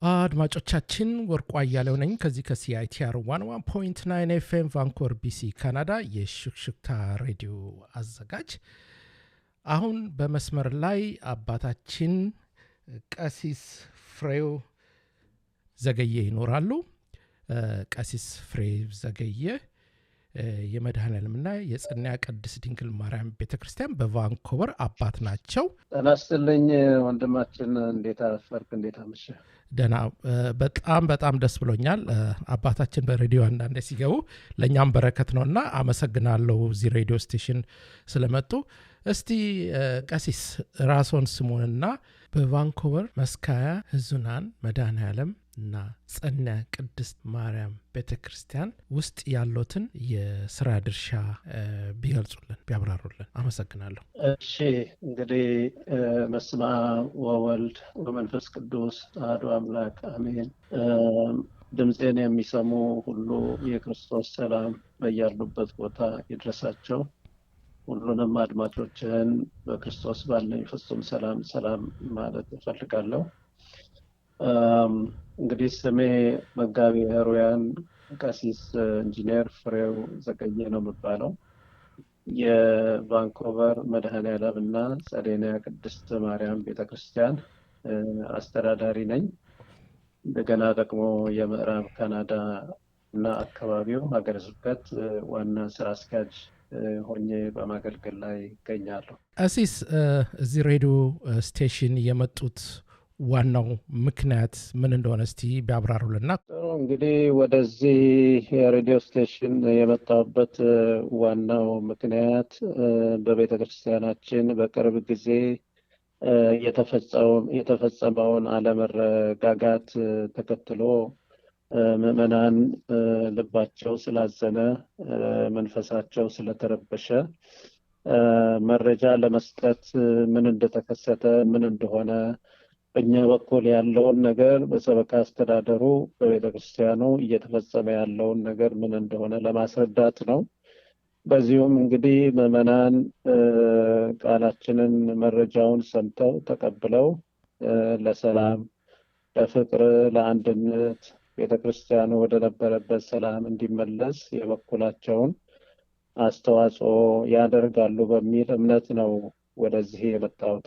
አድማጮቻችን ወርቁ አያሌው ነኝ ከዚህ ከሲአይቲአር 101.9 ኤፍኤም ቫንኮቨር ቢሲ ካናዳ የሹክሹክታ ሬዲዮ አዘጋጅ። አሁን በመስመር ላይ አባታችን ቀሲስ ፍሬው ዘገየ ይኖራሉ። ቀሲስ ፍሬው ዘገየ የመድኃኔዓለምና የጸንያ ቅድስት ድንግል ማርያም ቤተክርስቲያን በቫንኮቨር አባት ናቸው። ጤና ይስጥልኝ ወንድማችን፣ እንዴት አፈርክ? እንዴት አመሸህ? ደህና፣ በጣም ደስ ብሎኛል። አባታችን በሬዲዮ አንዳንዴ ሲገቡ ለእኛም በረከት ነውና አመሰግናለሁ እዚህ ሬዲዮ ስቴሽን ስለመጡ። እስቲ ቀሲስ ራስዎን ስሙንና በቫንኮቨር መስካያ ህዙናን መድኃኔዓለም እና ጸንያ ቅድስት ማርያም ቤተክርስቲያን ውስጥ ያሉትን የስራ ድርሻ ቢገልጹልን፣ ቢያብራሩልን አመሰግናለሁ። እሺ፣ እንግዲህ በስመ አብ ወወልድ ወመንፈስ ቅዱስ አሐዱ አምላክ አሜን። ድምፄን የሚሰሙ ሁሉ የክርስቶስ ሰላም በያሉበት ቦታ ይድረሳቸው። ሁሉንም አድማጮችን በክርስቶስ ባለኝ ፍጹም ሰላም ማለት እፈልጋለሁ። እንግዲህ ስሜ መጋቢ ሕሩያን ቀሲስ ኢንጂነር ፍሬው ዘገየ ነው የሚባለው። የቫንኮቨር መድኃኔዓለም እና ጸንያ ቅድስት ማርያም ቤተክርስቲያን አስተዳዳሪ ነኝ። እንደገና ደግሞ የምዕራብ ካናዳ እና አካባቢው ሀገረ ስብከት ዋና ስራ አስኪያጅ ሆኜ በማገልገል ላይ ይገኛለሁ። ቀሲስ እዚህ ሬዲዮ ስቴሽን የመጡት ዋናው ምክንያት ምን እንደሆነ እስቲ ቢያብራሩልና። እንግዲህ ወደዚህ የሬዲዮ ስቴሽን የመጣሁበት ዋናው ምክንያት በቤተ ክርስቲያናችን በቅርብ ጊዜ የተፈጸመውን አለመረጋጋት ተከትሎ ምዕመናን ልባቸው ስላዘነ፣ መንፈሳቸው ስለተረበሸ መረጃ ለመስጠት ምን እንደተከሰተ ምን እንደሆነ በእኛ በኩል ያለውን ነገር በሰበካ አስተዳደሩ በቤተ ክርስቲያኑ እየተፈጸመ ያለውን ነገር ምን እንደሆነ ለማስረዳት ነው። በዚሁም እንግዲህ ምዕመናን ቃላችንን መረጃውን ሰምተው ተቀብለው ለሰላም፣ ለፍቅር፣ ለአንድነት ቤተ ክርስቲያኑ ወደ ነበረበት ሰላም እንዲመለስ የበኩላቸውን አስተዋጽኦ ያደርጋሉ በሚል እምነት ነው ወደዚህ የመጣሁት።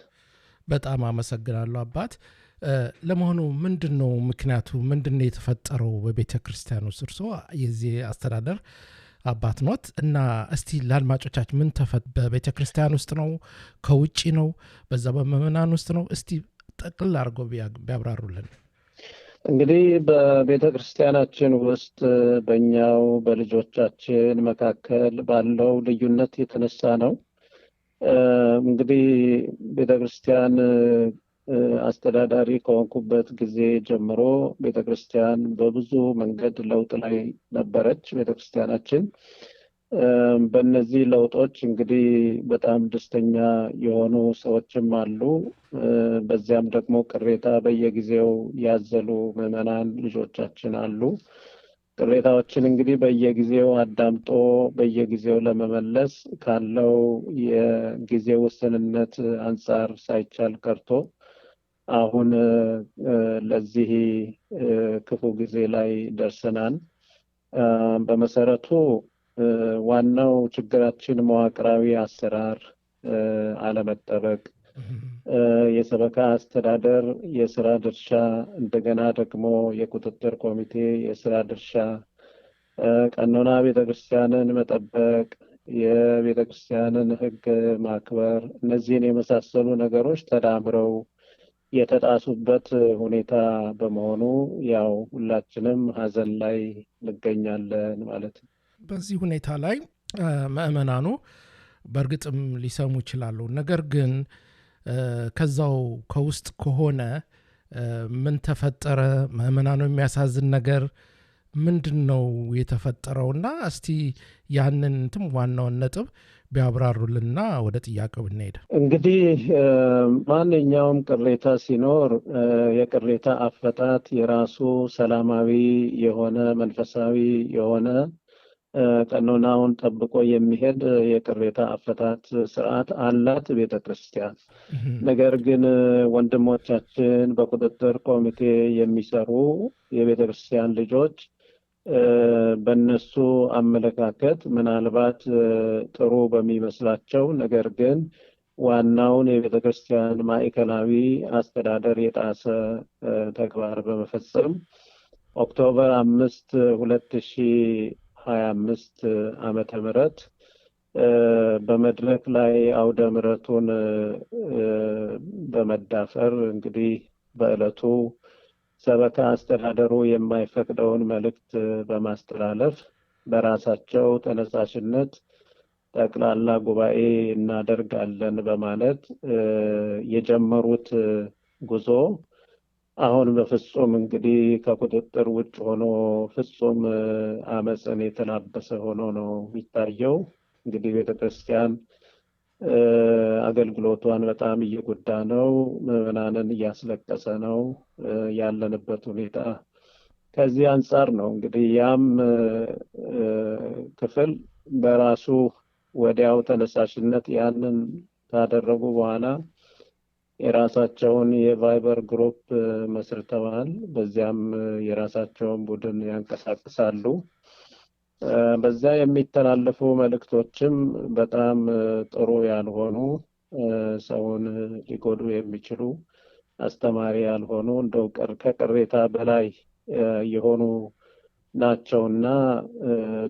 በጣም አመሰግናለሁ አባት። ለመሆኑ ምንድን ነው ምክንያቱ? ምንድን ነው የተፈጠረው በቤተ ክርስቲያን ውስጥ? እርስዎ የዚህ አስተዳደር አባት ኖት እና እስቲ ለአድማጮቻችን ምን በቤተ ክርስቲያን ውስጥ ነው? ከውጭ ነው? በዛ በምዕመናን ውስጥ ነው? እስቲ ጠቅልል አድርገው ቢያብራሩልን። እንግዲህ በቤተ ክርስቲያናችን ውስጥ በእኛው በልጆቻችን መካከል ባለው ልዩነት የተነሳ ነው። እንግዲህ ቤተክርስቲያን አስተዳዳሪ ከሆንኩበት ጊዜ ጀምሮ ቤተክርስቲያን በብዙ መንገድ ለውጥ ላይ ነበረች ቤተክርስቲያናችን። በእነዚህ ለውጦች እንግዲህ በጣም ደስተኛ የሆኑ ሰዎችም አሉ። በዚያም ደግሞ ቅሬታ በየጊዜው ያዘሉ ምዕመናን ልጆቻችን አሉ። ቅሬታዎችን እንግዲህ በየጊዜው አዳምጦ በየጊዜው ለመመለስ ካለው የጊዜ ውስንነት አንጻር ሳይቻል ቀርቶ አሁን ለዚህ ክፉ ጊዜ ላይ ደርሰናል። በመሰረቱ ዋናው ችግራችን መዋቅራዊ አሰራር አለመጠበቅ፣ የሰበካ አስተዳደር የስራ ድርሻ፣ እንደገና ደግሞ የቁጥጥር ኮሚቴ የስራ ድርሻ፣ ቀኖና ቤተክርስቲያንን መጠበቅ፣ የቤተክርስቲያንን ሕግ ማክበር፣ እነዚህን የመሳሰሉ ነገሮች ተዳምረው የተጣሱበት ሁኔታ በመሆኑ ያው ሁላችንም ሀዘን ላይ እንገኛለን ማለት ነው። በዚህ ሁኔታ ላይ ምዕመናኑ በእርግጥም ሊሰሙ ይችላሉ። ነገር ግን ከዛው ከውስጥ ከሆነ ምን ተፈጠረ? ምዕመናኑ የሚያሳዝን ነገር ምንድን ነው የተፈጠረውና እስቲ ያንን ዋናውን ነጥብ ቢያብራሩልና ወደ ጥያቄው ብንሄድ። እንግዲህ ማንኛውም ቅሬታ ሲኖር የቅሬታ አፈታት የራሱ ሰላማዊ የሆነ መንፈሳዊ የሆነ ቀኖናውን ጠብቆ የሚሄድ የቅሬታ አፈታት ስርዓት አላት ቤተክርስቲያን። ነገር ግን ወንድሞቻችን በቁጥጥር ኮሚቴ የሚሰሩ የቤተክርስቲያን ልጆች በእነሱ አመለካከት ምናልባት ጥሩ በሚመስላቸው ነገር ግን ዋናውን የቤተክርስቲያን ማዕከላዊ አስተዳደር የጣሰ ተግባር በመፈጸም ኦክቶበር 5 2025 ዓመተ ምህረት በመድረክ ላይ አውደ ምሕረቱን በመዳፈር እንግዲህ በዕለቱ ሰበካ አስተዳደሩ የማይፈቅደውን መልእክት በማስተላለፍ በራሳቸው ተነሳሽነት ጠቅላላ ጉባኤ እናደርጋለን በማለት የጀመሩት ጉዞ አሁን በፍጹም እንግዲህ ከቁጥጥር ውጭ ሆኖ ፍጹም አመፅን የተላበሰ ሆኖ ነው የሚታየው። እንግዲህ ቤተክርስቲያን አገልግሎቷን በጣም እየጎዳ ነው፣ ምዕመናንን እያስለቀሰ ነው ያለንበት ሁኔታ። ከዚህ አንጻር ነው እንግዲህ ያም ክፍል በራሱ ወዲያው ተነሳሽነት ያንን ካደረጉ በኋላ የራሳቸውን የቫይበር ግሩፕ መስርተዋል። በዚያም የራሳቸውን ቡድን ያንቀሳቅሳሉ። በዛ የሚተላለፉ መልእክቶችም በጣም ጥሩ ያልሆኑ፣ ሰውን ሊጎዱ የሚችሉ፣ አስተማሪ ያልሆኑ፣ እንደው ከቅሬታ በላይ የሆኑ ናቸውና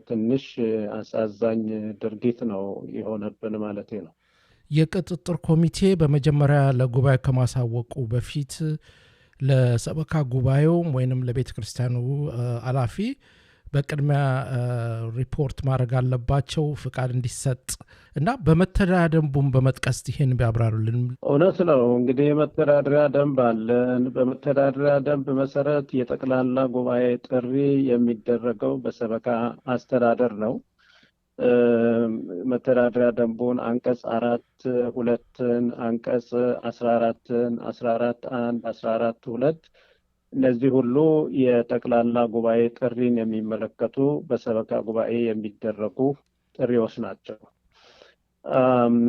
ትንሽ አሳዛኝ ድርጊት ነው የሆነብን ማለት ነው። የቁጥጥር ኮሚቴ በመጀመሪያ ለጉባኤ ከማሳወቁ በፊት ለሰበካ ጉባኤውም ወይንም ለቤተ ክርስቲያኑ ኃላፊ በቅድሚያ ሪፖርት ማድረግ አለባቸው ፍቃድ እንዲሰጥ እና በመተዳደሪያ ደንቡን በመጥቀስ ይሄን ቢያብራሩልን። እውነት ነው እንግዲህ የመተዳደሪያ ደንብ አለን። በመተዳደሪያ ደንብ መሰረት የጠቅላላ ጉባኤ ጥሪ የሚደረገው በሰበካ አስተዳደር ነው። መተዳደሪያ ደንቡን አንቀጽ 4(2) አንቀጽ 14(1) 14(1) 14(2) እነዚህ ሁሉ የጠቅላላ ጉባኤ ጥሪን የሚመለከቱ በሰበካ ጉባኤ የሚደረጉ ጥሪዎች ናቸው።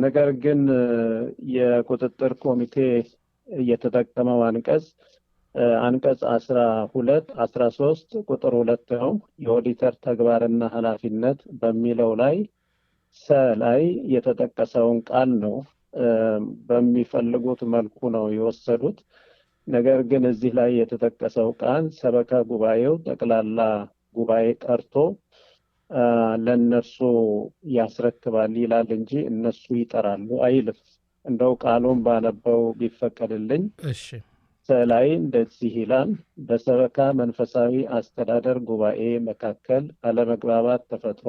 ነገር ግን የቁጥጥር ኮሚቴ የተጠቀመው አንቀጽ 12 13 ቁጥር 2 ነው። የኦዲተር ተግባርና ኃላፊነት በሚለው ላይ ላይ የተጠቀሰውን ቃል ነው በሚፈልጉት መልኩ ነው የወሰዱት። ነገር ግን እዚህ ላይ የተጠቀሰው ቃል ሰበካ ጉባኤው ጠቅላላ ጉባኤ ጠርቶ ለነሱ ያስረክባል ይላል እንጂ እነሱ ይጠራሉ አይልም። እንደው ቃሉን ባነበው ቢፈቀድልኝ። እሺ። ላይ እንደዚህ ይላል። በሰበካ መንፈሳዊ አስተዳደር ጉባኤ መካከል አለመግባባት ተፈጥሮ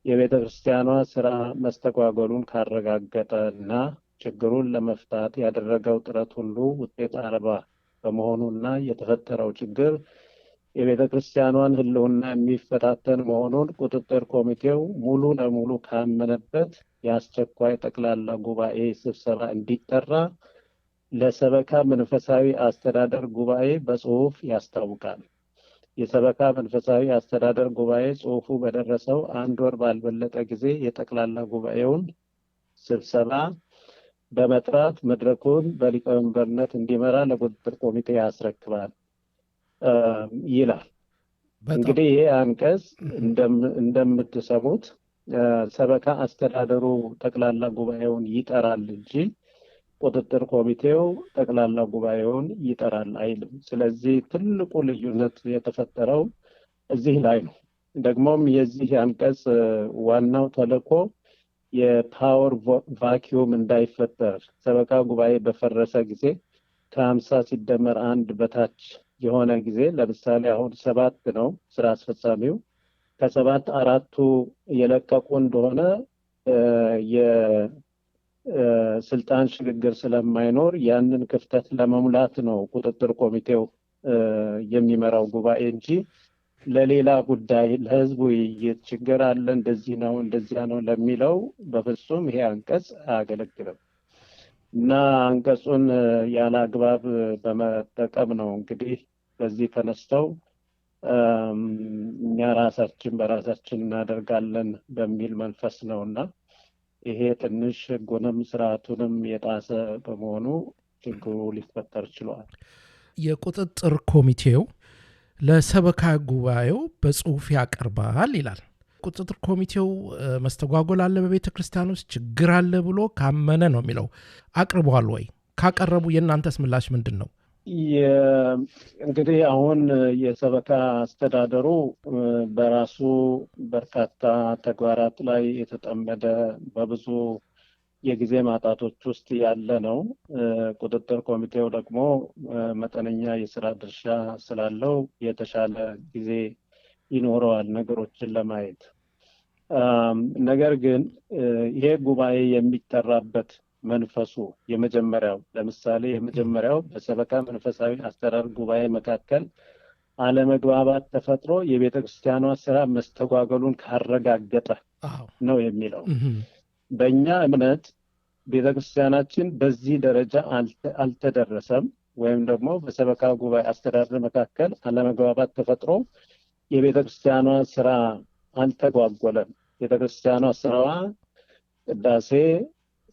የቤተ ክርስቲያኗ ስራ መስተጓጎሉን ካረጋገጠ እና ችግሩን ለመፍታት ያደረገው ጥረት ሁሉ ውጤት አልባ በመሆኑና የተፈጠረው ችግር የቤተ ክርስቲያኗን ሕልውና የሚፈታተን መሆኑን ቁጥጥር ኮሚቴው ሙሉ ለሙሉ ካመነበት የአስቸኳይ ጠቅላላ ጉባኤ ስብሰባ እንዲጠራ ለሰበካ መንፈሳዊ አስተዳደር ጉባኤ በጽሁፍ ያስታውቃል። የሰበካ መንፈሳዊ አስተዳደር ጉባኤ ጽሁፉ በደረሰው 1 ወር ባልበለጠ ጊዜ የጠቅላላ ጉባኤውን ስብሰባ በመጥራት መድረኩን በሊቀመንበርነት እንዲመራ ለቁጥጥር ኮሚቴ ያስረክባል ይላል። እንግዲህ ይሄ አንቀጽ እንደምትሰሙት ሰበካ አስተዳደሩ ጠቅላላ ጉባኤውን ይጠራል እንጂ ቁጥጥር ኮሚቴው ጠቅላላ ጉባኤውን ይጠራል አይልም። ስለዚህ ትልቁ ልዩነት የተፈጠረው እዚህ ላይ ነው። ደግሞም የዚህ አንቀጽ ዋናው ተልዕኮ የፓወር ቫኪዩም እንዳይፈጠር፣ ሰበካ ጉባኤ በፈረሰ ጊዜ ከ50 ሲደመር 1 በታች የሆነ ጊዜ ለምሳሌ አሁን 7 ነው ስራ አስፈጻሚው፣ ከ7 4ቱ የለቀቁ እንደሆነ ስልጣን ሽግግር ስለማይኖር ያንን ክፍተት ለመሙላት ነው ቁጥጥር ኮሚቴው የሚመራው ጉባኤ እንጂ ለሌላ ጉዳይ ለህዝቡ ውይይት ችግር አለ እንደዚህ ነው እንደዚያ ነው ለሚለው በፍጹም ይሄ አንቀጽ አያገለግልም። እና አንቀጹን ያለ አግባብ በመጠቀም ነው እንግዲህ በዚህ ተነስተው እኛ ራሳችን በራሳችን እናደርጋለን በሚል መንፈስ ነውና ይሄ ትንሽ ሕጉንም ስርዓቱንም የጣሰ በመሆኑ ችግሩ ሊፈጠር ችሏል። የቁጥጥር ኮሚቴው ለሰበካ ጉባኤው በጽሁፍ ያቀርባል ይላል። ቁጥጥር ኮሚቴው መስተጓጎል አለ በቤተ ክርስቲያን ውስጥ ችግር አለ ብሎ ካመነ ነው የሚለው። አቅርቧል ወይ? ካቀረቡ የእናንተስ ምላሽ ምንድን ነው? እንግዲህ አሁን የሰበካ አስተዳደሩ በራሱ በርካታ ተግባራት ላይ የተጠመደ በብዙ የጊዜ ማጣቶች ውስጥ ያለ ነው። ቁጥጥር ኮሚቴው ደግሞ መጠነኛ የስራ ድርሻ ስላለው የተሻለ ጊዜ ይኖረዋል ነገሮችን ለማየት። ነገር ግን ይሄ ጉባኤ የሚጠራበት መንፈሱ የመጀመሪያው በሰበካ መንፈሳዊ አስተዳደር ጉባኤ መካከል አለመግባባት ተፈጥሮ የቤተ ክርስቲያኗ ስራ መስተጓገሉን ካረጋገጠ ነው የሚለው። በእኛ እምነት ቤተ ክርስቲያናችን በዚህ ደረጃ አልተደረሰም፣ ወይም ደግሞ በሰበካ ጉባኤ አስተዳደር መካከል አለመግባባት ተፈጥሮ የቤተ ክርስቲያኗ ስራ አልተጓጎለም። ቤተ ክርስቲያኗ ስራዋ ቅዳሴ፣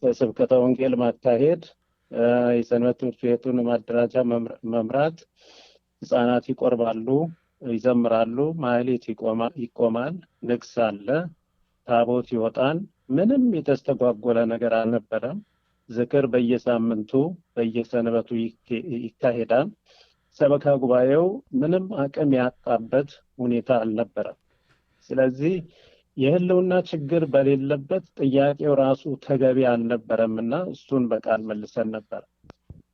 ስብከተ ወንጌል ማካሄድ፣ የሰንበት ትምህርት ቤቱን ማደራጃ መምራት፣ ህፃናት ይቆርባሉ፣ ይዘምራሉ፣ ማህሌት ይቆማል፣ ንግስ አለ፣ ታቦት ይወጣል። ምንም የተስተጓጎለ ነገር አልነበረም። ዝክር በየሳምንቱ በየሰንበቱ ይካሄዳል። ሰበካ ጉባኤው ምንም አቅም ያጣበት ሁኔታ አልነበረም። ስለዚህ የህልውና ችግር በሌለበት ጥያቄው ራሱ ተገቢ አልነበረም እና እሱን በቃል መልሰን ነበር።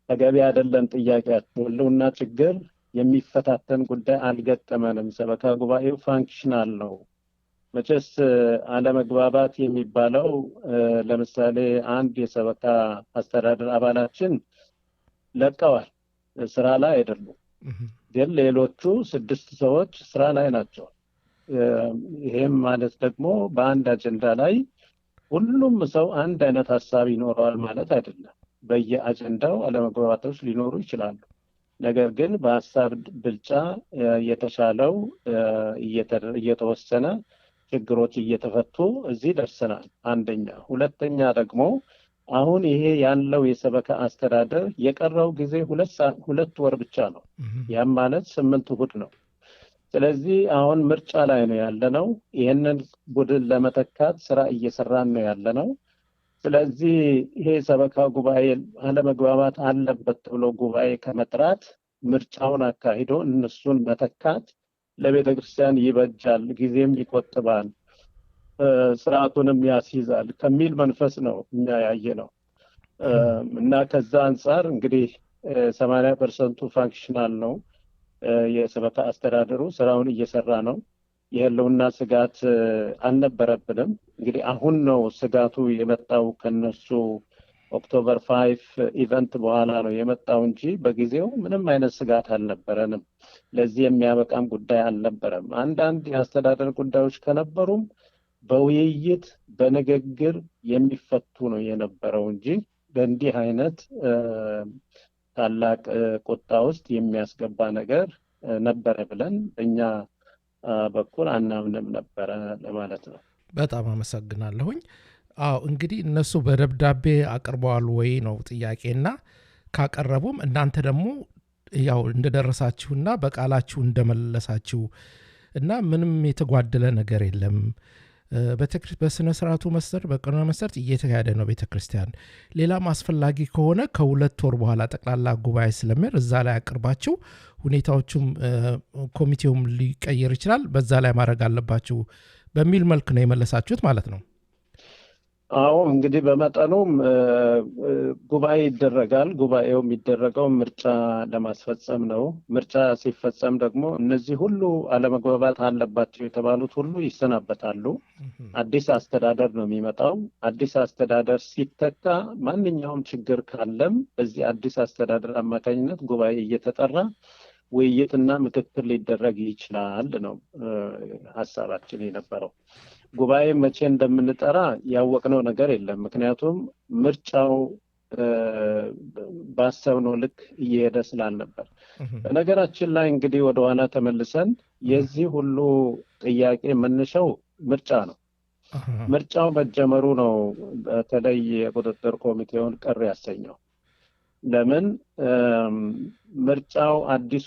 ተገቢ አይደለም ጥያቄያችሁ፣ ህልውና ችግር የሚፈታተን ጉዳይ አልገጠመንም። ሰበካ ጉባኤው ፋንክሽናል ነው። መቼስ አለመግባባት የሚባለው ለምሳሌ አንድ የሰበካ አስተዳደር አባላችን ለቀዋል፣ ስራ ላይ አይደሉም። ግን ሌሎቹ 6 ሰዎች ስራ ላይ ናቸው። ይሄም ማለት ደግሞ በአንድ አጀንዳ ላይ ሁሉም ሰው አንድ አይነት ሀሳብ ይኖረዋል ማለት አይደለም። በየአጀንዳው አለመግባባቶች ሊኖሩ ይችላሉ። ነገር ግን በሀሳብ ብልጫ የተሻለው እየተወሰነ ችግሮች እየተፈቱ እዚህ ደርሰናል። አንደኛ። ሁለተኛ ደግሞ አሁን ይሄ ያለው የሰበካ አስተዳደር የቀረው ጊዜ 2 ወር ብቻ ነው። ያም ማለት 8 እሁድ ነው። ስለዚህ አሁን ምርጫ ላይ ነው ያለነው። ይህንን ቡድን ለመተካት ስራ እየሰራን ነው ያለነው። ስለዚህ ይሄ ሰበካ ጉባኤ አለመግባባት አለበት ብሎ ጉባኤ ከመጥራት ምርጫውን አካሂዶ እነሱን መተካት ለቤተ ክርስቲያን ይበጃል፣ ጊዜም ይቆጥባል፣ ስርዓቱንም ያስይዛል ከሚል መንፈስ ነው እኛ ያየነው እና ከዛ አንጻር እንግዲህ 80% ፋንክሽናል ነው። የሰበካ አስተዳደሩ ስራውን እየሰራ ነው። የህልውና ስጋት አልነበረብንም። እንግዲህ አሁን ነው ስጋቱ የመጣው ከነሱ ኦክቶበር 5 ኢቨንት በኋላ ነው የመጣው እንጂ በጊዜው ምንም አይነት ስጋት አልነበረንም። ለዚህ የሚያበቃም ጉዳይ አልነበረም። አንዳንድ የአስተዳደር ጉዳዮች ከነበሩም በውይይት በንግግር የሚፈቱ ነው የነበረው እንጂ በእንዲህ አይነት ታላቅ ቁጣ ውስጥ የሚያስገባ ነገር ነበረ ብለን እኛ በኩል አናምንም ነበረ ለማለት ነው። በጣም አመሰግናለሁኝ። አዎ እንግዲህ እነሱ በደብዳቤ አቅርበዋል ወይ ነው ጥያቄና ካቀረቡም እናንተ ደግሞ ያው እንደደረሳችሁና በቃላችሁ እንደመለሳችሁ እና ምንም የተጓደለ ነገር የለም በስነ ስርዓቱ መሰረት በቀኖና መሰረት እየተካሄደ ነው ቤተክርስቲያን። ሌላም አስፈላጊ ከሆነ ከ2 ወር በኋላ ጠቅላላ ጉባኤ ስለሚር እዛ ላይ አቅርባችሁ ሁኔታዎቹም ኮሚቴውም ሊቀየር ይችላል፣ በዛ ላይ ማድረግ አለባችሁ በሚል መልክ ነው የመለሳችሁት ማለት ነው። አዎ እንግዲህ በመጠኑም ጉባኤ ይደረጋል። ጉባኤው የሚደረገው ምርጫ ለማስፈጸም ነው። ምርጫ ሲፈጸም ደግሞ እነዚህ ሁሉ አለመግባባት አለባቸው የተባሉት ሁሉ ይሰናበታሉ። አዲስ አስተዳደር ነው የሚመጣው። አዲስ አስተዳደር ሲተካ ማንኛውም ችግር ካለም በዚህ አዲስ አስተዳደር አማካኝነት ጉባኤ እየተጠራ ውይይትና ምክክር ሊደረግ ይችላል ነው ሀሳባችን የነበረው። ጉባኤ መቼ እንደምንጠራ ያወቅነው ነገር የለም። ምክንያቱም ምርጫው ባሰብነው ልክ እየሄደ ስላልነበር። በነገራችን ላይ እንግዲህ ወደኋላ ተመልሰን የዚህ ሁሉ ጥያቄ መነሻው ምርጫ ነው። ምርጫው መጀመሩ ነው በተለይ የቁጥጥር ኮሚቴውን ቅር ያሰኘው። ለምን ምርጫው አዲስ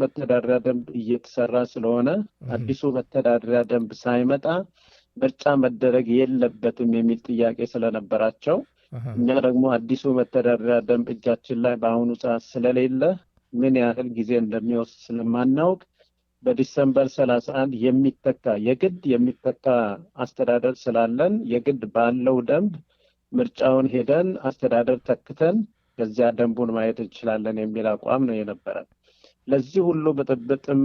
መተዳደሪያ ደንብ እየተሰራ ስለሆነ አዲሱ መተዳደሪያ ደንብ ሳይመጣ ምርጫ መደረግ የለበትም የሚል ጥያቄ ስለነበራቸው እኛ ደግሞ አዲሱ መተዳደሪያ ደንብ እጃችን ላይ በአሁኑ ሰዓት ስለሌለ ምን ያህል ጊዜ እንደሚወስድ ስለማናውቅ በዲሰምበር 31 የግድ የሚተካ አስተዳደር ስላለን የግድ ባለው ደንብ ምርጫውን ሄደን አስተዳደር ተክተን ከዚያ ደንቡን ማየት እንችላለን የሚል አቋም ነው የነበረን። ለዚህ ሁሉ ብጥብጥም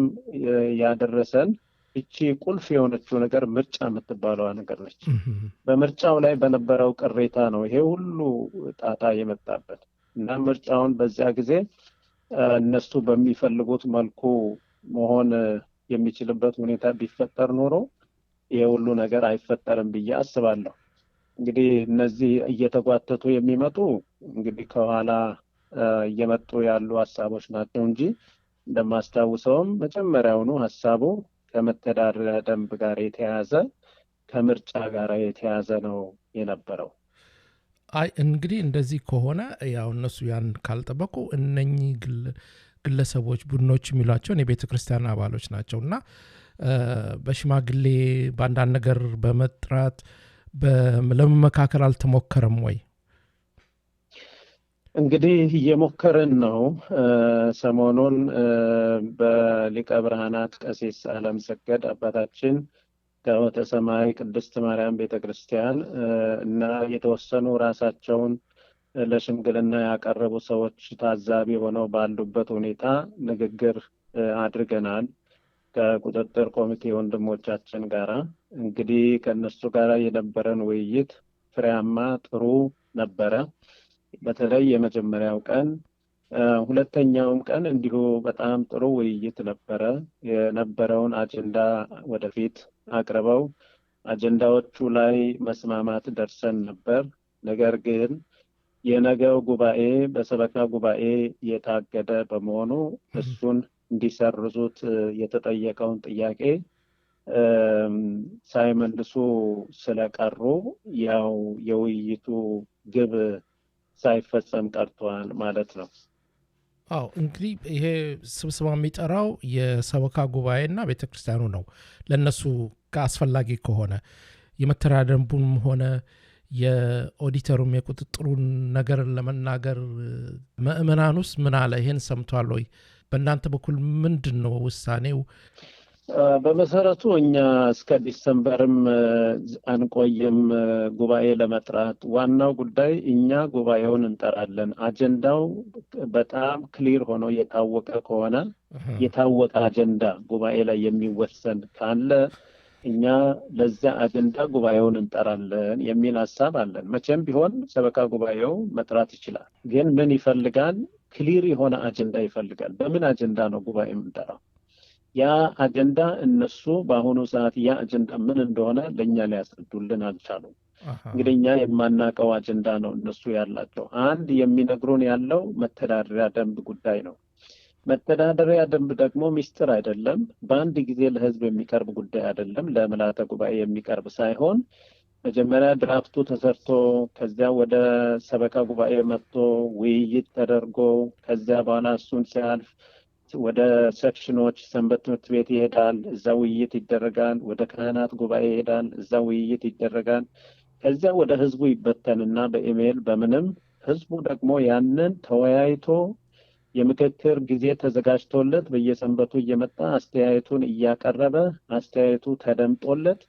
ያደረሰን እቺ ቁልፍ የሆነችው ነገር ምርጫ የምትባለው ነገር ነች። በምርጫው ላይ በነበረው ቅሬታ ነው ይሄ ሁሉ ጣጣ የመጣበት እና ምርጫውን በዚያ ጊዜ እነሱ በሚፈልጉት መልኩ መሆን የሚችልበት ሁኔታ ቢፈጠር ኖሮ ይሄ ሁሉ ነገር አይፈጠርም ብዬ አስባለሁ። እንግዲህ እነዚህ እየተጓተቱ የሚመጡ እንግዲህ ከኋላ እየመጡ ያሉ ሀሳቦች ናቸው እንጂ እንደማስታውሰውም መጀመሪያውኑ ሀሳቡ ከመተዳደሪያ ደንብ ጋር የተያዘ ከምርጫ ጋር የተያዘ ነው የነበረው። አይ እንግዲህ እንደዚህ ከሆነ ያው እነሱ ያን ካልጠበቁ እነኚህ ግለሰቦች ቡድኖች የሚሏቸውን የቤተ ክርስቲያን አባሎች ናቸው እና በሽማግሌ በአንዳንድ ነገር በመጥራት ለመመካከል አልተሞከረም ወይ? እንግዲህ እየሞከርን ነው። ሰሞኑን በሊቀ ብርሃናት ቀሲስ አለምሰገድ አባታችን ከወተ ሰማይ ቅድስት ማርያም ቤተክርስቲያን እና የተወሰኑ ራሳቸውን ለሽምግልና ያቀረቡ ሰዎች ታዛቢ ሆነው ባሉበት ሁኔታ ንግግር አድርገናል ከቁጥጥር ኮሚቴ ወንድሞቻችን ጋራ። እንግዲህ ከነሱ ጋራ የነበረን ውይይት ፍሬያማ ጥሩ ነበረ። በተለይ የመጀመሪያው ቀን ሁለተኛውም ቀን እንዲሁ በጣም ጥሩ ውይይት ነበረ። የነበረውን አጀንዳ ወደፊት አቅርበው አጀንዳዎቹ ላይ መስማማት ደርሰን ነበር። ነገር ግን የነገው ጉባኤ በሰበካ ጉባኤ የታገደ በመሆኑ እሱን እንዲሰርዙት የተጠየቀውን ጥያቄ ሳይመልሱ ስለቀሩ ያው የውይይቱ ግብ ሳይፈጸም ቀርቷል ማለት ነው። አዎ እንግዲህ ይሄ ስብሰባ የሚጠራው የሰበካ ጉባኤና ቤተክርስቲያኑ ነው። ለነሱ ከአስፈላጊ ከሆነ የመተዳደሪያ ደንቡም ሆነ የኦዲተሩም የቁጥጥሩን ነገር ለመናገር ምእመናኑስ ምን አለ? ይሄን ሰምቷል ወይ? በእናንተ በኩል ምንድን ነው ውሳኔው? በመሰረቱ እኛ እስከ ዲሰምበርም አንቆይም ጉባኤ ለመጥራት። ዋናው ጉዳይ እኛ ጉባኤውን እንጠራለን። አጀንዳው በጣም ክሊር ሆኖ የታወቀ ከሆነ የታወቀ አጀንዳ ጉባኤ ላይ የሚወሰን ካለ እኛ ለዚያ አጀንዳ ጉባኤውን እንጠራለን የሚል ሀሳብ አለን። መቼም ቢሆን ሰበካ ጉባኤው መጥራት ይችላል። ግን ምን ይፈልጋል? ክሊር የሆነ አጀንዳ ይፈልጋል። በምን አጀንዳ ነው ጉባኤ የምንጠራው? ያ አጀንዳ እነሱ በአሁኑ ሰዓት ያ አጀንዳ ምን እንደሆነ ለእኛ ሊያስረዱልን አልቻሉም። እንግዲህ እኛ የማናውቀው አጀንዳ ነው እነሱ ያላቸው። አንድ የሚነግሩን ያለው መተዳደሪያ ደንብ ጉዳይ ነው። መተዳደሪያ ደንብ ደግሞ ሚስጥር አይደለም። በአንድ ጊዜ ለሕዝብ የሚቀርብ ጉዳይ አይደለም። ለምልዓተ ጉባኤ የሚቀርብ ሳይሆን መጀመሪያ ድራፍቱ ተሰርቶ ከዚያ ወደ ሰበካ ጉባኤ መጥቶ ውይይት ተደርጎ ከዚያ በኋላ እሱን ሲያልፍ ወደ ሴክሽኖች ሰንበት ትምህርት ቤት ይሄዳል። እዛ ውይይት ይደረጋል። ወደ ካህናት ጉባኤ ይሄዳል። እዛ ውይይት ይደረጋል። ከዚያ ወደ ህዝቡ ይበተንና በኢሜይል በምንም ህዝቡ ደግሞ ያንን ተወያይቶ የምክክር ጊዜ ተዘጋጅቶለት በየሰንበቱ እየመጣ አስተያየቱን እያቀረበ አስተያየቱ ተደምጦለት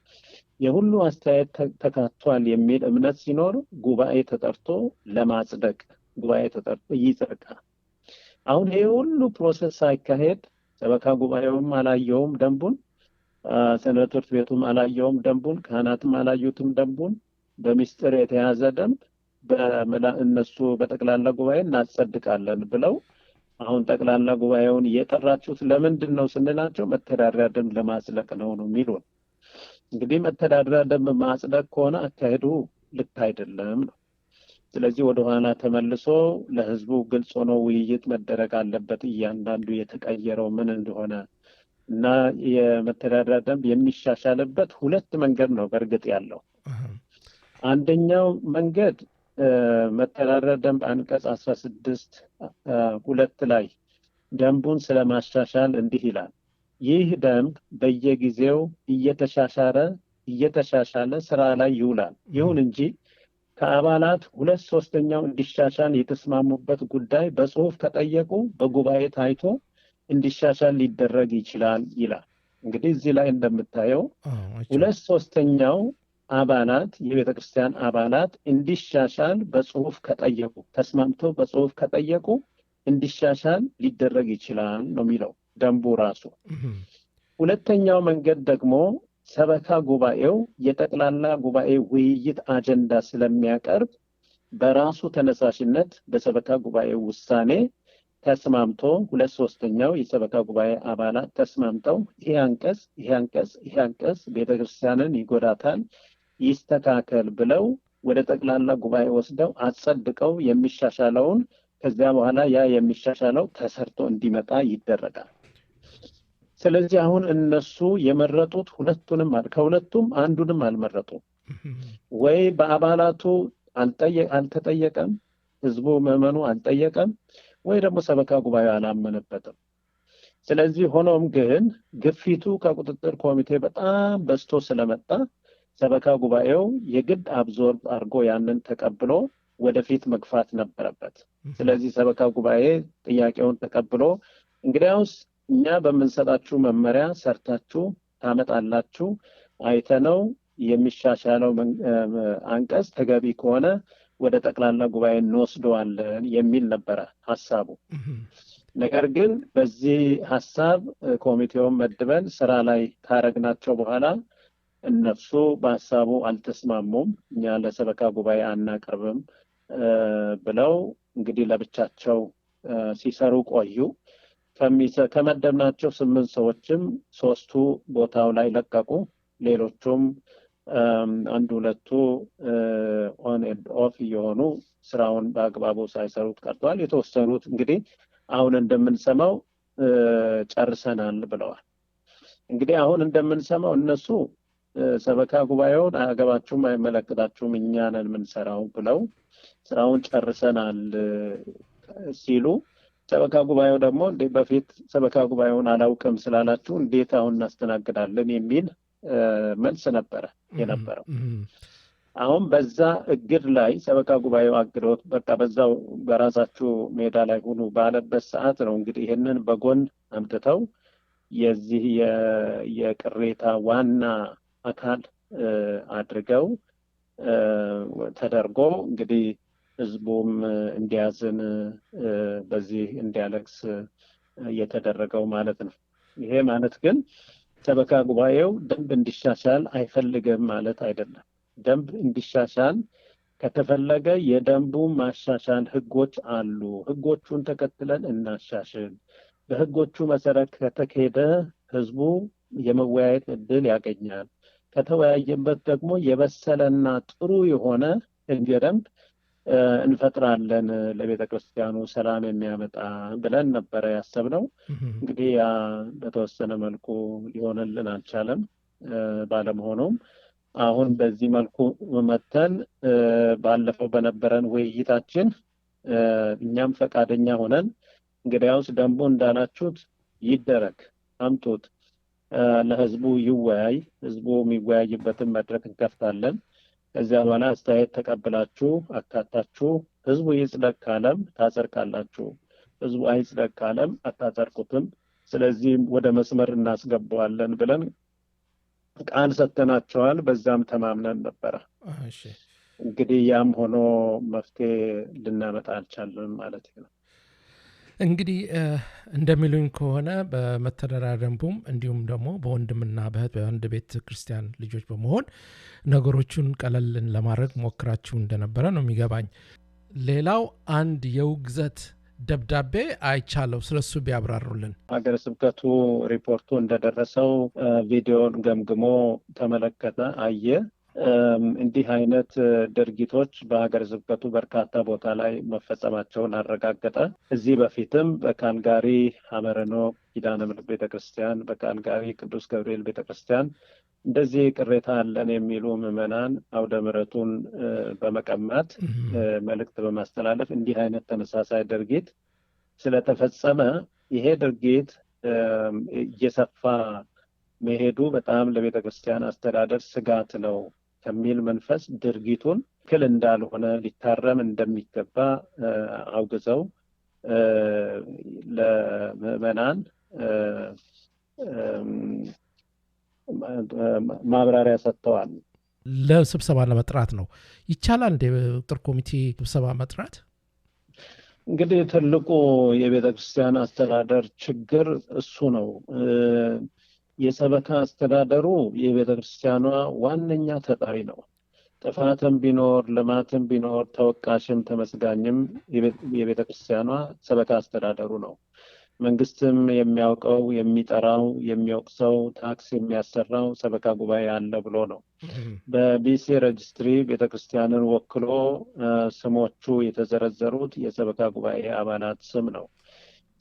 የሁሉ አስተያየት ተካቷል የሚል እምነት ሲኖር ጉባኤ ተጠርቶ ለማጽደቅ ጉባኤ ተጠርቶ ይጸድቃል። አሁን ይሄ ሁሉ ፕሮሰስ ሳይካሄድ ሰበካ ጉባኤውም አላየውም ደንቡን፣ ሰንበት ትምህርት ቤቱም አላየውም ደንቡን፣ ካህናትም አላዩትም ደንቡን። በሚስጥር የተያዘ ደንብ እነሱ በጠቅላላ ጉባኤ እናጸድቃለን ብለው አሁን ጠቅላላ ጉባኤውን የጠራችሁት ለምንድን ነው ስንላቸው መተዳደሪያ ደንብ ለማጽደቅ ነው የሚሉን። እንግዲህ መተዳደሪያ ደንብ ማጽደቅ ከሆነ አካሄዱ ልክ አይደለም ነው። ስለዚህ ወደ ኋላ ተመልሶ ለህዝቡ ግልጽ ሆኖ ውይይት መደረግ አለበት። እያንዳንዱ የተቀየረው ምን እንደሆነ እና የመተዳደሪያ ደንብ የሚሻሻልበት ሁለት መንገድ ነው በእርግጥ ያለው። አንደኛው መንገድ መተዳደሪያ ደንብ አንቀጽ 16 2 ላይ ደንቡን ስለማሻሻል እንዲህ ይላል። ይህ ደንብ በየጊዜው እየተሻሻለ ስራ ላይ ይውላል። ይሁን እንጂ ከአባላት 2/3 እንዲሻሻል የተስማሙበት ጉዳይ በጽሁፍ ከጠየቁ በጉባኤ ታይቶ እንዲሻሻል ሊደረግ ይችላል ይላል። እንግዲህ እዚህ ላይ እንደምታየው 2/3 አባላት የቤተ ክርስቲያን አባላት እንዲሻሻል በጽሁፍ ከጠየቁ ተስማምተው በጽሁፍ ከጠየቁ እንዲሻሻል ሊደረግ ይችላል ነው የሚለው ደንቡ ራሱ። ሁለተኛው መንገድ ደግሞ ሰበካ ጉባኤው የጠቅላላ ጉባኤ ውይይት አጀንዳ ስለሚያቀርብ በራሱ ተነሳሽነት በሰበካ ጉባኤ ውሳኔ ተስማምቶ 2/3 የሰበካ ጉባኤ አባላት ተስማምተው ይሄ አንቀጽ ቤተክርስቲያንን ይጎዳታል፣ ይስተካከል ብለው ወደ ጠቅላላ ጉባኤ ወስደው አጸድቀው የሚሻሻለውን ከዚያ በኋላ ያ የሚሻሻለው ተሰርቶ እንዲመጣ ይደረጋል። ስለዚህ አሁን እነሱ የመረጡት ከሁለቱም አንዱንም አልመረጡም። ወይ በአባላቱ አልተጠየቀም፣ ህዝቡ ምዕመኑ አልጠየቀም፣ ወይ ደግሞ ሰበካ ጉባኤው አላመነበትም። ስለዚህ ሆኖም ግን ግፊቱ ከቁጥጥር ኮሚቴ በጣም በዝቶ ስለመጣ ሰበካ ጉባኤው የግድ አብዞርብ አድርጎ ያንን ተቀብሎ ወደፊት መግፋት ነበረበት። ስለዚህ ሰበካ ጉባኤ ጥያቄውን ተቀብሎ እንግዲያውስ እኛ በምንሰጣችሁ መመሪያ ሰርታችሁ ታመጣላችሁ፣ አይተነው የሚሻሻለው አንቀጽ ተገቢ ከሆነ ወደ ጠቅላላ ጉባኤ እንወስደዋለን የሚል ነበረ ሐሳቡ። ነገር ግን በዚህ ሐሳብ ኮሚቴውን መድበን ስራ ላይ ካረግናቸው በኋላ እነሱ በሐሳቡ አልተስማሙም። እኛ ለሰበካ ጉባኤ አናቀርብም ብለው እንግዲህ ለብቻቸው ሲሰሩ ቆዩ። ከመደብናቸው 8 ሰዎችም 3ቱ ቦታው ላይ ለቀቁ። ሌሎቹም 1-2ቱ ኦን ኤንድ ኦፍ የሆኑ ስራውን በአግባቡ ሳይሰሩት ቀርተዋል። የተወሰኑት እንግዲህ አሁን እንደምንሰማው ጨርሰናል ብለዋል። እንግዲህ አሁን እንደምንሰማው እነሱ ሰበካ ጉባኤውን አያገባችሁም፣ አይመለከታችሁም፣ እኛ ነን የምንሰራው ብለው ስራውን ጨርሰናል ሲሉ ሰበካ ጉባኤው ደግሞ በፊት ሰበካ ጉባኤውን አላውቅም ስላላችሁ እንዴት አሁን እናስተናግዳለን የሚል መልስ ነበረ የነበረው። አሁን በዛ እግድ ላይ ሰበካ ጉባኤው አግዶት በቃ በዛው በራሳችሁ ሜዳ ላይ ሁኑ ባለበት ሰዓት ነው እንግዲህ ይህንን በጎን አምጥተው የዚህ የቅሬታ ዋና አካል አድርገው ተደርጎ እንግዲህ ህዝቡም እንዲያዝን በዚህ እንዲያለቅስ የተደረገው ማለት ነው። ይሄ ማለት ግን ሰበካ ጉባኤው ደንብ እንዲሻሻል አይፈልግም ማለት አይደለም። ደንብ እንዲሻሻል ከተፈለገ የደንቡ ማሻሻል ህጎች አሉ። ህጎቹን ተከትለን እናሻሽል። በህጎቹ መሰረት ከተካሄደ ህዝቡ የመወያየት እድል ያገኛል። ከተወያየበት ደግሞ የበሰለና ጥሩ የሆነ ህገ ደንብ እንፈጥራለን ለቤተ ክርስቲያኑ ሰላም የሚያመጣ ብለን ነበረ ያሰብነው። እንግዲህ ያ በተወሰነ መልኩ ሊሆንልን አልቻለም። ባለመሆኑም አሁን በዚህ መልኩ መተን ባለፈው በነበረን ውይይታችን እኛም ፈቃደኛ ሆነን እንግዲያውስ ደንቡ እንዳላችሁት ይደረግ፣ አምጡት፣ ለህዝቡ ይወያይ፣ ህዝቡ የሚወያይበትን መድረክ እንከፍታለን። ከዚያ በኋላ አስተያየት ተቀብላችሁ አካታችሁ ህዝቡ ይጽደቅ ካለም ታጸድቃላችሁ፣ ህዝቡ አይጽደቅ ካለም አታጸድቁትም። ስለዚህ ወደ መስመር እናስገባዋለን ብለን ቃል ሰጥተናቸዋል። በዛም ተማምነን ነበረ። እንግዲህ ያም ሆኖ መፍትሄ ልናመጣ አልቻልንም ማለት ነው። እንግዲህ እንደሚሉኝ ከሆነ በመተዳደሪያ ደንቡም እንዲሁም ደግሞ በወንድምና በእህት በአንድ ቤተ ክርስቲያን ልጆች በመሆን ነገሮቹን ቀለልን ለማድረግ ሞክራችሁ እንደነበረ ነው የሚገባኝ። ሌላው አንድ የውግዘት ደብዳቤ አይቻለው፣ ስለሱ ቢያብራሩልን። ሀገረ ስብከቱ ሪፖርቱ እንደደረሰው ቪዲዮን ገምግሞ ተመለከተ፣ አየ። እንዲህ አይነት ድርጊቶች በሀገረ ስብከቱ በርካታ ቦታ ላይ መፈጸማቸውን አረጋገጠ። እዚህ በፊትም በካልጋሪ ሐመረኖ ኪዳነ ምሕረት ቤተክርስቲያን፣ በካልጋሪ ቅዱስ ገብርኤል ቤተክርስቲያን እንደዚህ ቅሬታ አለን የሚሉ ምዕመናን አውደ ምሕረቱን በመቀማት መልእክት በማስተላለፍ እንዲህ አይነት ተመሳሳይ ድርጊት ስለተፈጸመ ይሄ ድርጊት እየሰፋ መሄዱ በጣም ለቤተ ክርስቲያን አስተዳደር ስጋት ነው ከሚል መንፈስ ድርጊቱን ትክክል እንዳልሆነ ሊታረም እንደሚገባ አውግዘው ለምዕመናን ማብራሪያ ሰጥተዋል። ለስብሰባ ለመጥራት ነው ይቻላል እንደ ቁጥር ኮሚቴ ስብሰባ መጥራት? እንግዲህ ትልቁ የቤተ ክርስቲያን አስተዳደር ችግር እሱ ነው። የሰበካ አስተዳደሩ የቤተ ክርስቲያኗ ዋነኛ ተጠሪ ነው። ጥፋትም ቢኖር ልማትም ቢኖር ተወቃሽም ተመስጋኝም የቤተ ክርስቲያኗ ሰበካ አስተዳደሩ ነው። መንግስትም የሚያውቀው የሚጠራው የሚወቅሰው ታክስ የሚያሰራው ሰበካ ጉባኤ አለ ብሎ ነው። በቢሲ ሬጅስትሪ ቤተክርስቲያንን ወክሎ ስሞቹ የተዘረዘሩት የሰበካ ጉባኤ አባላት ስም ነው።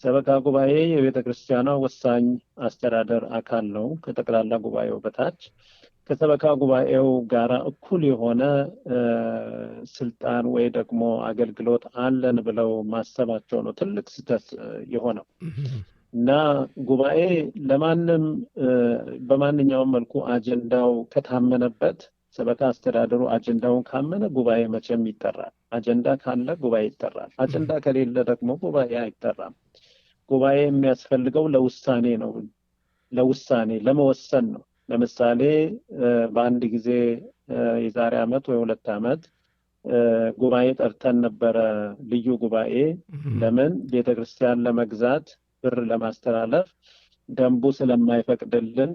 ሰበካ ጉባኤ የቤተክርስቲያኗ ወሳኝ አስተዳደር አካል ነው። ከጠቅላላ ጉባኤው በታች ከሰበካ ጉባኤው ጋራ እኩል የሆነ ስልጣን ወይ ደግሞ አገልግሎት አለን ብለው ማሰባቸው ነው ትልቅ ስህተት የሆነው እና ጉባኤ ለማንም በማንኛውም መልኩ አጀንዳው ከታመነበት ሰበካ አስተዳደሩ አጀንዳውን ካመነ ጉባኤ መቼም ይጠራል። አጀንዳ ካለ ጉባኤ ይጠራል። አጀንዳ ከሌለ ደግሞ ጉባኤ አይጠራም። ጉባኤ የሚያስፈልገው ለውሳኔ ነው፣ ለመወሰን ነው። ለምሳሌ በአንድ ጊዜ የዛሬ ዓመት ወይ 2 ዓመት ጉባኤ ጠርተን ነበረ፣ ልዩ ጉባኤ። ለምን? ቤተክርስቲያን ለመግዛት ብር ለማስተላለፍ ደንቡ ስለማይፈቅድልን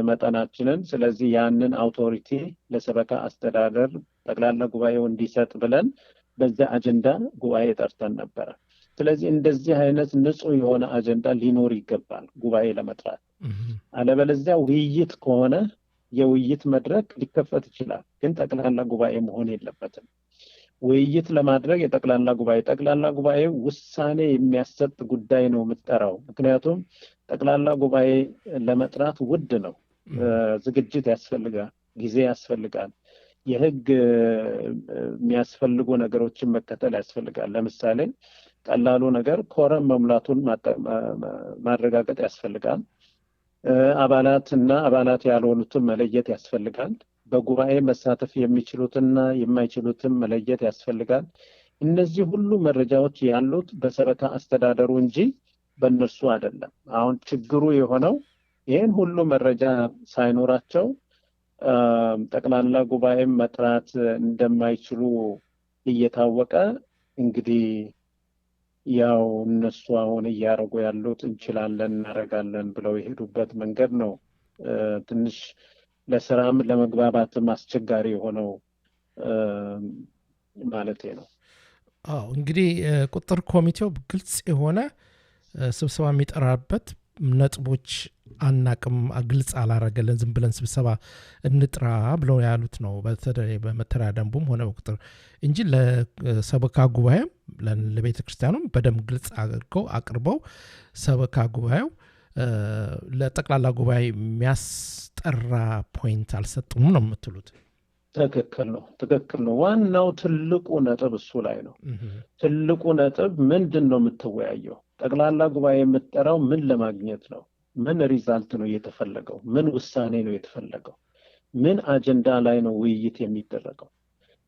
መጠናችንን፣ ስለዚህ ያንን አውቶሪቲ ለሰበካ አስተዳደር ጠቅላላ ጉባኤው እንዲሰጥ ብለን በዚያ አጀንዳ ጉባኤ ጠርተን ነበረ። ስለዚህ እንደዚህ አይነት ንጹህ የሆነ አጀንዳ ሊኖር ይገባል ጉባኤ ለመጥራት። አለበለዚያ ውይይት ከሆነ የውይይት መድረክ ሊከፈት ይችላል፣ ግን ጠቅላላ ጉባኤ መሆን የለበትም። ውይይት ለማድረግ ጠቅላላ ጉባኤ ውሳኔ የሚያሰጥ ጉዳይ ነው የምጠራው። ምክንያቱም ጠቅላላ ጉባኤ ለመጥራት ውድ ነው፣ ዝግጅት ያስፈልጋል፣ ጊዜ ያስፈልጋል፣ የህግ የሚያስፈልጉ ነገሮችን መከተል ያስፈልጋል። ለምሳሌ ቀላሉ ነገር ኮረም መሙላቱን ማረጋገጥ ያስፈልጋል። አባላትና አባላት ያልሆኑትን መለየት ያስፈልጋል። በጉባኤ መሳተፍ የሚችሉትና የማይችሉትን መለየት ያስፈልጋል። እነዚህ ሁሉ መረጃዎች ያሉት በሰበካ አስተዳደሩ እንጂ በእነሱ አይደለም። አሁን ችግሩ የሆነው ይህን ሁሉ መረጃ ሳይኖራቸው ጠቅላላ ጉባኤ መጥራት እንደማይችሉ እየታወቀ እንግዲህ ያው እነሱ አሁን እያደረጉ ያሉት እንችላለን እናደርጋለን ብለው የሄዱበት መንገድ ነው ትንሽ ለስራም ለመግባባትም አስቸጋሪ የሆነው ማለቴ ነው። እንግዲህ ቁጥር ኮሚቴው ግልጽ የሆነ ስብሰባ የሚጠራበት ነጥቦች አናቅም፣ ግልጽ አላረገልን፣ ዝም ብለን ስብሰባ እንጥራ ብለው ያሉት ነው። በተለይ በመተዳደሪያ ደንቡም ሆነ በቁጥር እንጂ ለሰበካ ጉባኤም ለቤተ ክርስቲያኑም በደንብ ግልጽ አድርገው አቅርበው ሰበካ ጉባኤው ለጠቅላላ ጉባኤ የሚያስጠራ ፖይንት አልሰጡም ነው የምትሉት? ትክክል ነው። ዋናው ትልቁ ነጥብ እሱ ላይ ነው። ትልቁ ነጥብ ምንድን ነው የምትወያየው? ጠቅላላ ጉባኤ የምትጠራው ምን ለማግኘት ነው? ምን ሪዛልት ነው የተፈለገው? ምን ውሳኔ ነው የተፈለገው? ምን አጀንዳ ላይ ነው ውይይት የሚደረገው?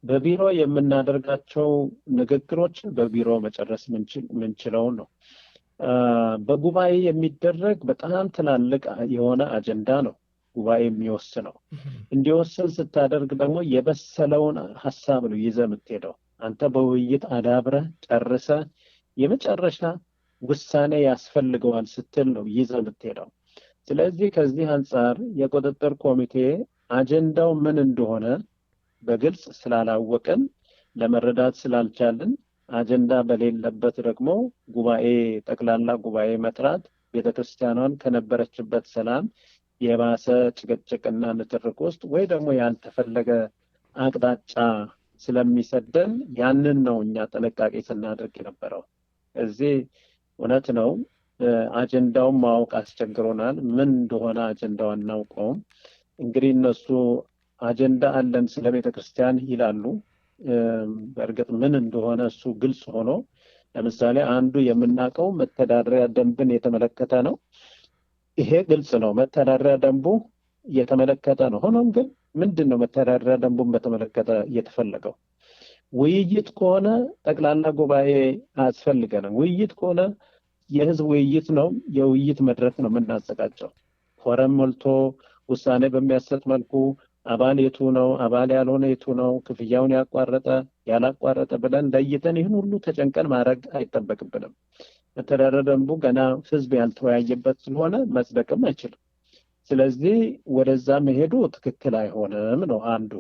በቢሮ የምናደርጋቸው ንግግሮችን በቢሮ መጨረስ ምንችለው ነው። በጉባኤ የሚደረግ በጣም ትላልቅ የሆነ አጀንዳ ነው ጉባኤ የሚወስነው። እንዲወስን ስታደርግ ደግሞ የበሰለውን ሐሳብ ነው ይዘህ የምትሄደው። አንተ በውይይት አዳብረህ ጨርሰህ የመጨረሻ ውሳኔ ያስፈልገዋል ስትል ነው ይዘህ የምትሄደው። ስለዚህ ከዚህ አንጻር የቁጥጥር ኮሚቴ አጀንዳው ምን እንደሆነ በግልጽ ስላላወቅን ለመረዳት ስላልቻልን አጀንዳ በሌለበት ደግሞ ጠቅላላ ጉባኤ መጥራት ቤተክርስቲያኗን ከነበረችበት ሰላም የባሰ ጭቅጭቅና ንትርክ ውስጥ ወይ ደግሞ ያልተፈለገ አቅጣጫ ስለሚሰደን ያንን ነው እኛ ጥንቃቄ ስናደርግ የነበረው። እዚህ እውነት ነው አጀንዳውን ማወቅ አስቸግሮናል። ምን እንደሆነ አጀንዳው አናውቀውም። እንግዲህ እነሱ አጀንዳ አለን ስለ ቤተክርስቲያን ይላሉ። በእርግጥ ምን እንደሆነ እሱ ግልጽ ሆኖ ለምሳሌ አንዱ የምናውቀው መተዳደሪያ ደንብን የተመለከተ ነው። ይሄ ግልጽ ነው፣ መተዳደሪያ ደንቡ የተመለከተ ነው። ሆኖም ግን ምንድነው መተዳደሪያ ደንቡን በተመለከተ የተፈለገው? ውይይት ከሆነ ጠቅላላ ጉባኤ አያስፈልገንም። ውይይት ከሆነ የህዝብ ውይይት ነው፣ የውይይት መድረክ ነው የምናዘጋጀው። ፎረም ሞልቶ ውሳኔ በሚያሰጥ መልኩ አባል የቱ ነው፣ አባል ያልሆነ የቱ ነው፣ ክፍያውን ያቋረጠ ያላቋረጠ ብለን ለይተን ይህን ሁሉ ተጨንቀን ማድረግ አይጠበቅብንም። መተዳደሪያ ደንቡ ገና ህዝብ ያልተወያየበት ስለሆነ መጽደቅም አይችልም። ስለዚህ ወደዛ መሄዱ ትክክል አይሆንም ነው አንዱ።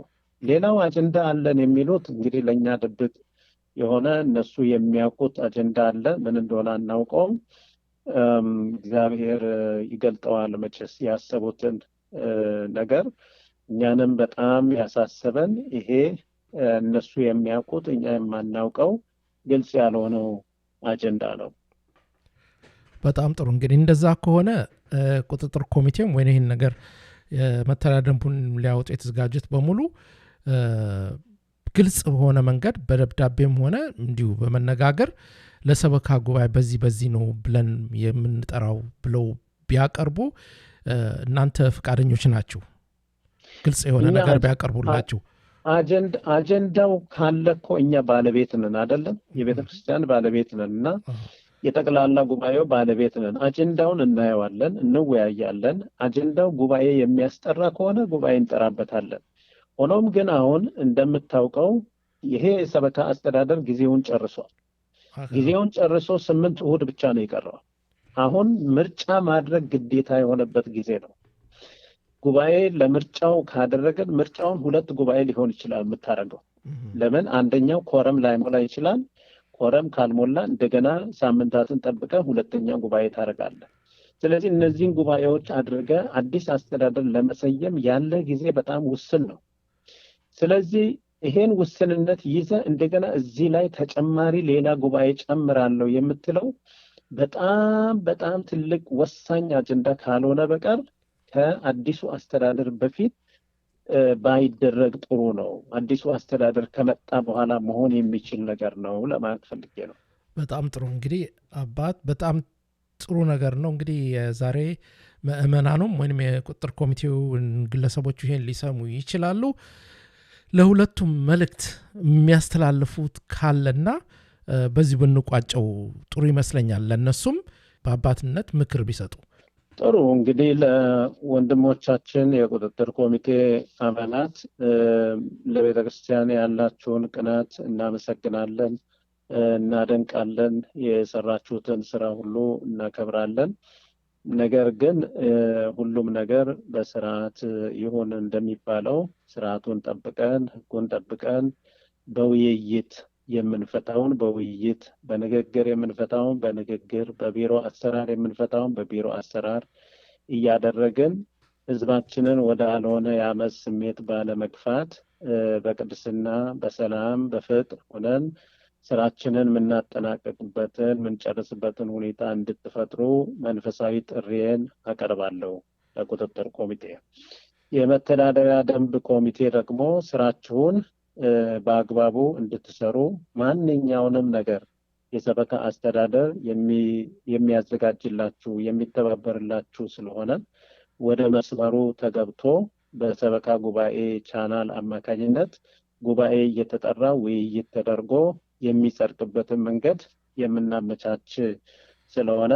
ሌላው አጀንዳ አለን የሚሉት እንግዲህ ለእኛ ድብቅ የሆነ እነሱ የሚያውቁት አጀንዳ አለ። ምን እንደሆነ አናውቀውም። እግዚአብሔር ይገልጠዋል መቼስ ያሰቡትን ነገር። እኛንም በጣም ያሳሰበን ይሄ እነሱ የሚያውቁት እኛ የማናውቀው ግልጽ ያልሆነው አጀንዳ ነው። በጣም ጥሩ። እንግዲህ እንደዛ ከሆነ ቁጥጥር ኮሚቴም ወይ ይህን ነገር መተዳደሪያ ደንቡን ሊያወጡ የተዘጋጁት በሙሉ ግልጽ በሆነ መንገድ በደብዳቤም ሆነ እንዲሁ በመነጋገር ለሰበካ ጉባኤ በዚህ ነው ብለን የምንጠራው ብለው ቢያቀርቡ እናንተ ፈቃደኞች ናችሁ? ግልጽ የሆነ ነገር ቢያቀርቡላችሁ። አጀንዳው ካለ እኮ እኛ ባለቤት ነን አይደለም? የቤተክርስቲያን ባለቤት ነን እና የጠቅላላ ጉባኤው ባለቤት ነን። አጀንዳውን እናየዋለን፣ እንወያያለን። አጀንዳው ጉባኤ የሚያስጠራ ከሆነ ጉባኤ እንጠራበታለን። ሆኖም ግን አሁን እንደምታውቀው ይሄ የሰበካ አስተዳደር ጊዜውን ጨርሷል። ጊዜውን ጨርሶ 8 እሁድ ብቻ ነው የቀረው። አሁን ምርጫ ማድረግ ግዴታ የሆነበት ጊዜ ነው። ጉባኤ ለምርጫው ካደረገን ምርጫውን 2 ጉባኤ ሊሆን ይችላል የምታደርገው። ለምን? አንደኛው ኮረም ላይሞላ ይችላል። ኮረም ካልሞላ እንደገና ሳምንታትን ጠብቀ 2ኛ ጉባኤ ታደርጋለህ። ስለዚህ እነዚህን ጉባኤዎች አድርገ አዲስ አስተዳደር ለመሰየም ያለ ጊዜ በጣም ውስን ነው። ስለዚህ ይሄን ውስንነት ይዘ እንደገና እዚህ ላይ ተጨማሪ ሌላ ጉባኤ ጨምራለሁ የምትለው በጣም ትልቅ ወሳኝ አጀንዳ ካልሆነ በቀር ከአዲሱ አስተዳደር በፊት ባይደረግ ጥሩ ነው። አዲሱ አስተዳደር ከመጣ በኋላ መሆን የሚችል ነገር ነው ለማለት ፈልጌ ነው። በጣም ጥሩ። እንግዲህ አባት በጣም ጥሩ ነገር ነው። እንግዲህ ዛሬ ምእመናኑም ወይም የቁጥጥር ኮሚቴው ግለሰቦቹ ይሄን ሊሰሙ ይችላሉ። ለሁለቱም መልእክት የሚያስተላልፉት ካለና በዚህ ብንቋጨው ጥሩ ይመስለኛል። ለነሱም በአባትነት ምክር ቢሰጡ ጥሩ። እንግዲህ ለወንድሞቻችን የቁጥጥር ኮሚቴ አባላት ለቤተክርስቲያን ያላችሁን ቅናት እናመሰግናለን፣ እናደንቃለን። የሰራችሁትን ስራ ሁሉ እናከብራለን። ነገር ግን ሁሉም ነገር በስርዓት ይሁን እንደሚባለው ስርዓቱን ጠብቀን ህጉን ጠብቀን በውይይት የምንፈታውን በውይይት በንግግር የምንፈታውን በንግግር በቢሮ አሰራር የምንፈታውን በቢሮ አሰራር እያደረግን ህዝባችንን ወደ አልሆነ የአመፅ ስሜት ባለመግፋት በቅድስና በሰላም በፍቅር ሆነን ስራችንን የምናጠናቀቅበትን የምንጨርስበትን ሁኔታ እንድትፈጥሩ መንፈሳዊ ጥሪዬን አቀርባለሁ ለቁጥጥር ኮሚቴ። የመተዳደሪያ ደንብ ኮሚቴ ደግሞ ስራችሁን በአግባቡ እንድትሰሩ ማንኛውንም ነገር የሰበካ አስተዳደር የሚያዘጋጅላችሁ የሚተባበርላችሁ ስለሆነ ወደ መስመሩ ተገብቶ በሰበካ ጉባኤ ቻናል አማካኝነት ጉባኤ እየተጠራ ውይይት ተደርጎ የሚጸድቅበትን መንገድ የምናመቻች ስለሆነ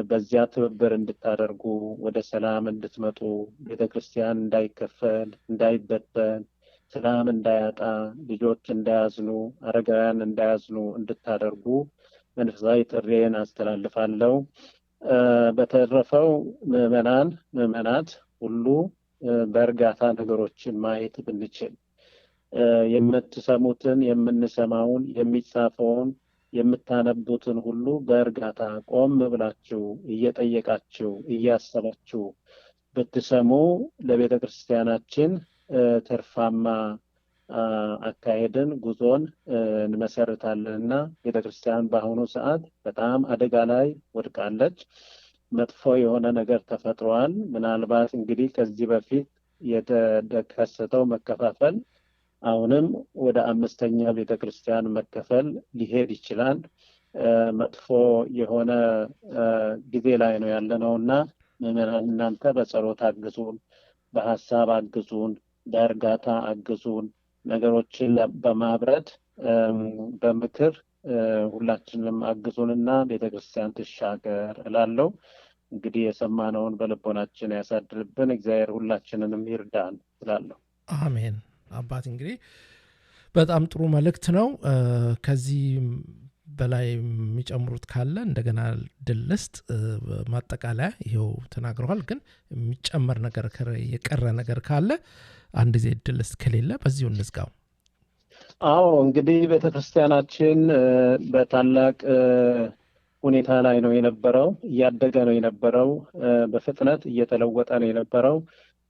በዚያ ትብብር እንድታደርጉ ወደ ሰላም እንድትመጡ ቤተክርስቲያን እንዳይከፈል እንዳይበተን ሰላም እንዳያጣ ልጆች እንዳያዝኑ አረጋውያን እንዳያዝኑ እንድታደርጉ መንፈሳዊ ጥሪዬን አስተላልፋለሁ። በተረፈው ምዕመናት ሁሉ በእርጋታ ነገሮችን ማየት ብንችል የምትሰሙትን የምንሰማውን የሚጻፈውን የምታነቡትን ሁሉ በእርጋታ ቆም ብላችሁ እየጠየቃችሁ እያሰባችሁ ብትሰሙ ለቤተ ክርስቲያናችን ትርፋማ አካሄድን ጉዞን እንመሰርታለንና ቤተክርስቲያን በአሁኑ ሰዓት በጣም አደጋ ላይ ወድቃለች። መጥፎ የሆነ ነገር ተፈጥሯል። ምናልባት እንግዲህ ከዚህ በፊት የተከሰተው መከፋፈል አሁንም ወደ 5ኛ ቤተክርስቲያን መከፈል ሊሄድ ይችላል። መጥፎ የሆነ ጊዜ ላይ ነው ያለነውና እናንተ በጸሎት አግዙን፣ በሐሳብ አግዙን፣ በእርጋታ አግዙን። ነገሮችን በማብረድ በምክር ሁላችንም አግዙንና ቤተክርስቲያን ትሻገር እላለሁ። እንግዲህ የሰማነውን በልቦናችን ያሳድርብን፣ እግዚአብሔር ሁላችንንም ይርዳን እላለሁ። አሜን። አባት እንግዲህ በጣም ጥሩ መልእክት ነው። ከዚህ በላይ የሚጨምሩት ካለ እንደገና ድልስት ማጠቃለያ ይሄው ተናግረዋል። ግን የሚጨመር ነገር የቀረ ነገር ካለ አንድ ጊዜ ድልስት ከሌለ በዚሁ እንዝጋው። አዎ እንግዲህ ቤተክርስቲያናችን በታላቅ ሁኔታ ላይ ነው የነበረው፣ እያደገ ነው የነበረው፣ በፍጥነት እየተለወጠ ነው የነበረው።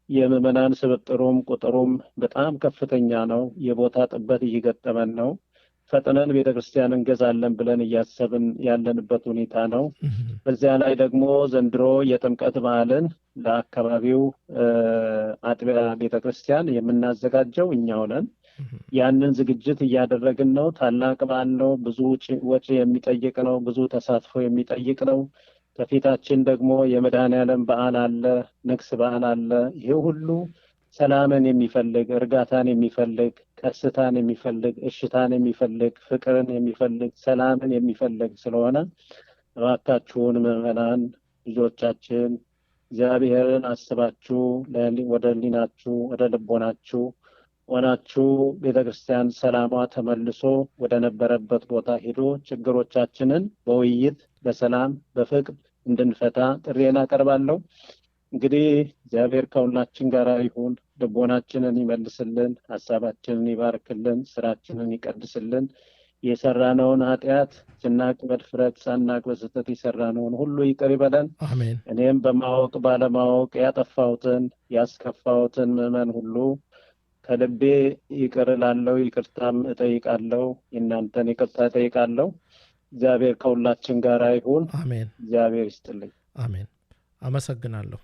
የምዕመናን ስብጥሩም ቁጥሩም በጣም ከፍተኛ ነው። የቦታ ጥበት እየገጠመን ነው። ፈጥነን ቤተክርስቲያን እንገዛለን ብለን እያሰብን ያለንበት ሁኔታ ነው። በዚያ ላይ ደግሞ ዘንድሮ የጥምቀት በዓልን ለአካባቢው አጥቢያ ቤተክርስቲያን የምናዘጋጀው እኛው ነን። ያንን ዝግጅት እያደረግን ነው። ታላቅ በዓል ነው። ብዙ ወጪ የሚጠይቅ ነው። ብዙ ተሳትፎ የሚጠይቅ ነው። ከፊታችን ደግሞ የመድኃኔዓለም በዓል አለ፣ ንግስ በዓል አለ። ይሄ ሁሉ ሰላምን የሚፈልግ፣ እርጋታን የሚፈልግ፣ ቀስታን የሚፈልግ፣ እሽታን የሚፈልግ፣ ፍቅርን የሚፈልግ፣ ሰላምን የሚፈልግ ስለሆነ እባካችሁን ምዕመናን ልጆቻችን እግዚአብሔርን አስባችሁ ወደ ሕሊናችሁ ወደ ልቦናችሁ ሆናችሁ ቤተክርስቲያን ሰላሟ ተመልሶ ወደ ነበረበት ቦታ ሄዶ ችግሮቻችንን በውይይት በሰላም በፍቅር እንድንፈታ ጥሪዬን አቀርባለሁ። እንግዲህ እግዚአብሔር ከሁላችን ጋር ይሁን፣ ልቦናችንን ይመልስልን፣ ሐሳባችንን ይባርክልን፣ ስራችንን ይቀድስልን። የሰራነውን ኃጢአት ስናቅ በድፍረት ሳናቅ በስህተት የሰራነውን ሁሉ ይቅር ይበለን። አሜን። እኔም በማወቅ ባለማወቅ ያጠፋሁትን ያስከፋሁትን ምዕመን ሁሉ ከልቤ ይቅር እላለሁ፣ ይቅርታም እጠይቃለሁ። የእናንተን ይቅርታ እጠይቃለሁ። እግዚአብሔር ከሁላችን ጋር ይሁን። አሜን። እግዚአብሔር ይስጥልኝ። አሜን። አመሰግናለሁ።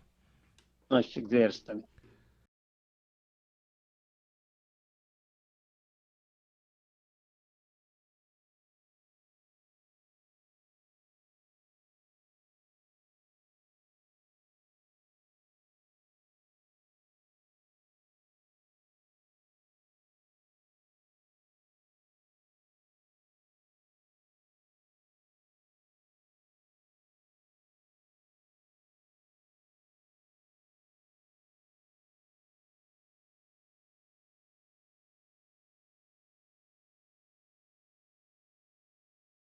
እሺ፣ እግዚአብሔር ይስጥልኝ።